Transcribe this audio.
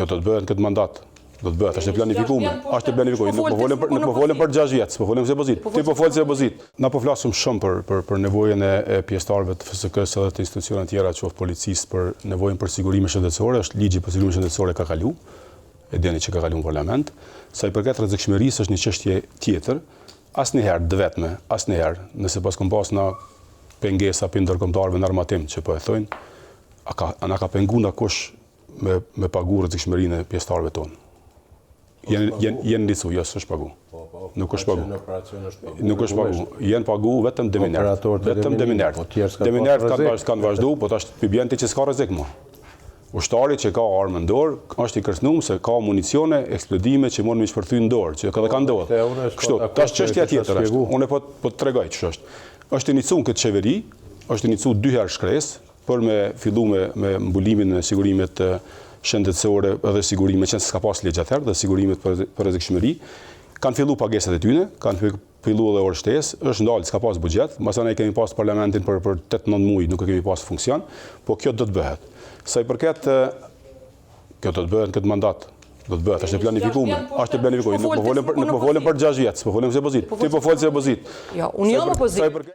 Kjo do të bëhet në këtë mandat. Do të bëhet, është e planifikuar. Është e planifikuar. Nuk po folëm për 6 vjet, po folëm se pozit. Ti po fol se pozit. Na po flasim shumë për nevojën e pjesëtarëve të FSK-s edhe të institucioneve tjera, qoftë policisë, për nevojën për sigurime shëndetësore, është ligji për sigurimin shëndetësor ka kalu. E dini që ka kaluar në parlament. Sa i përket rrezikshmërisë është një çështje tjetër. Asnjëherë të vetme, asnjëherë, nëse pas kom pas na pengesa për ndërkombëtarëve në armatim që po e thojnë, na ka penguar kush me pagu rrezikshmërinë e pjesëtarëve tonë. Jenë licu, jo s'është pagu. Nuk është pagu. Nuk është pagu. Jenë pagu vetëm deminert. Vetëm deminert. Deminert kanë vazhdu, po tash pybjenti që s'ka rrezik më. Ushtari që ka armë në dorë, është i kërcënuar se ka municione, eksplodime që mund me shpërthy në dorë, që edhe kanë ndodhur. Kështu, tash çështja tjetër është. Unë po të tregoj ç'është është. Është iniciuar këtë qeveri, është iniciuar 2 herë shkresë për me fillu me mbulimin e sigurimit shëndetësore edhe sigurime që s'ka pas ligj atëherë, dhe sigurimit për rrezikshmëri. Kanë fillu pagesat e tyre, kanë fillu edhe orë shtesë, është ndalë, s'ka pas buxhet, mbasa ne kemi pas parlamentin për 8-9 muaj, nuk e kemi pas funksion, po kjo do të bëhet. Sa i përket kjo do të bëhet në këtë mandat. Do të bëhet, është e planifikuar. Është e planifikuar. Nuk po folëm për 6 vjet, po folëm se pozit. Ti po fol se pozit. Jo, unë jam opozit.